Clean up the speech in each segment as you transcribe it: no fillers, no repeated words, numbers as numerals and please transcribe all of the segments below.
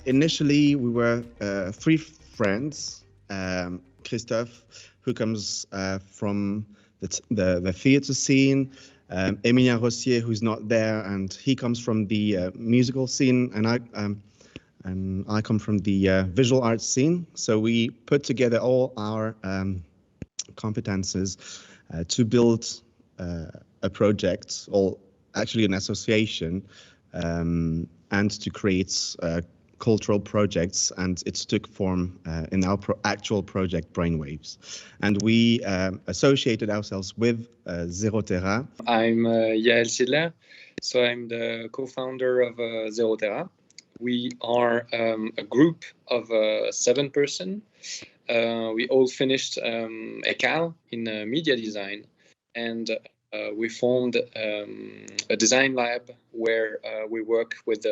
Initially, we were three friends. Christophe, who comes from the theatre scene, Emilien Rossier, who's not there, and he comes from the musical scene, and I come from the visual arts scene. So we put together all our competences to build a project, or actually an association, and to create cultural projects, and it took form in our actual project Brainwaves. And we associated ourselves with Zero Terra. I'm Yael Sidler, so I'm the co-founder of Zero Terra. We are a group of 7 person. We all finished ECAL in media design, and we formed a design lab where we work with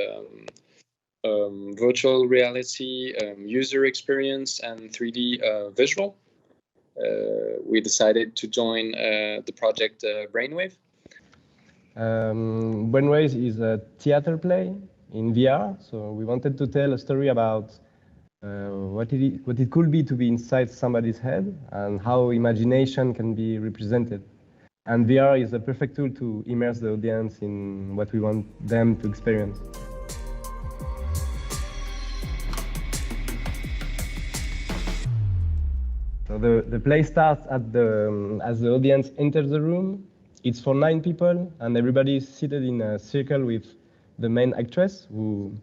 virtual reality, user experience, and 3D visual. We decided to join the project Brainwave. Brainwaves is a theater play in VR, so we wanted to tell a story about what it could be to be inside somebody's head and how imagination can be represented. And VR is a perfect tool to immerse the audience in what we want them to experience. So the play starts as the audience enters the room. It's for 9 people, and everybody is seated in a circle with the main actress, who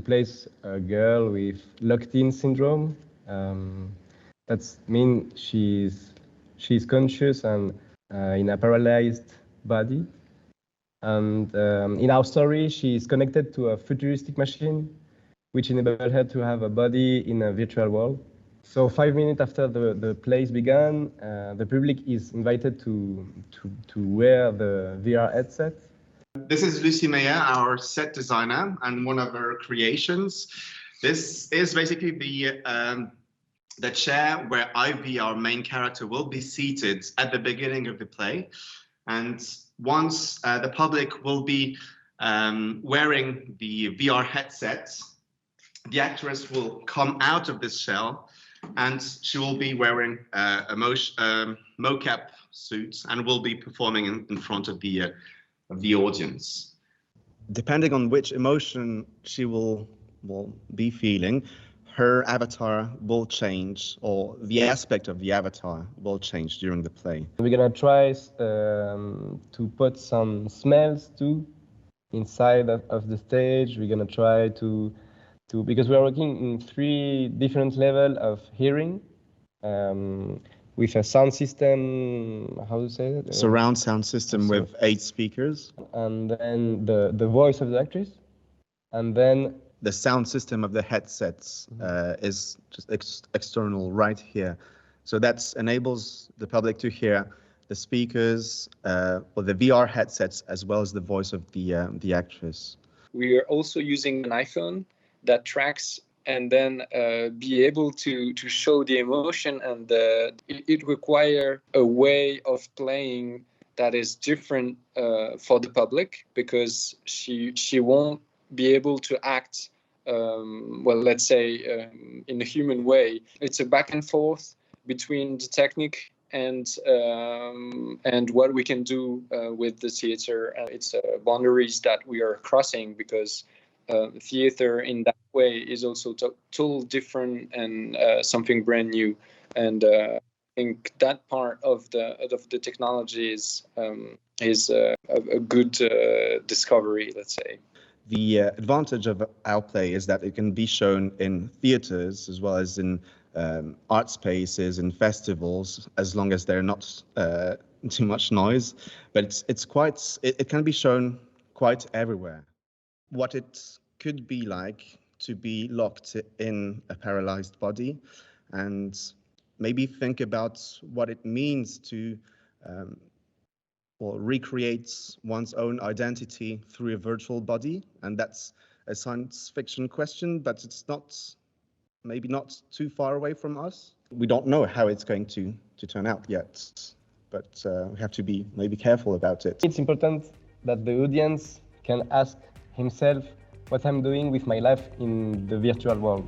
plays a girl with locked-in syndrome. That means she's conscious and in a paralyzed body. And in our story, she is connected to a futuristic machine, which enables her to have a body in a virtual world. So 5 minutes after the plays began, the public is invited to wear the VR headset. This is Lucie Meyer, our set designer, and one of her creations. This is basically the chair where Ivy, our main character, will be seated at the beginning of the play. And once the public will be wearing the VR headset, the actress will come out of this shell, and she will be wearing a mocap suit and will be performing in front of the audience. Depending on which emotion she will be feeling, her avatar will change, or the aspect of the avatar will change during the play. We're gonna try to put some smells too inside of the stage. We're gonna try to because we are working in 3 different levels of hearing, with a sound system, how to say it? Surround sound system with 8 speakers. And then the voice of the actress. And then the sound system of the headsets is just external right here. So that enables the public to hear the speakers or the VR headsets as well as the voice of the actress. We are also using an iPhone that tracks and then be able to show the emotion, and it requires a way of playing that is different for the public, because she won't be able to act let's say in a human way. It's a back and forth between the technique and what we can do with the theater. It's boundaries that we are crossing, because theater in that way is also totally different and something brand new. And I think that part of the technology is a good discovery, let's say. The advantage of our play is that it can be shown in theaters as well as in art spaces and festivals, as long as they're not too much noise. But it can be shown quite everywhere. What it could be like to be locked in a paralyzed body, and maybe think about what it means to recreate one's own identity through a virtual body. And that's a science fiction question, but it's maybe not too far away from us. We don't know how it's going to turn out yet, but we have to be maybe careful about it. It's important that the audience can ask himself what I'm doing with my life in the virtual world.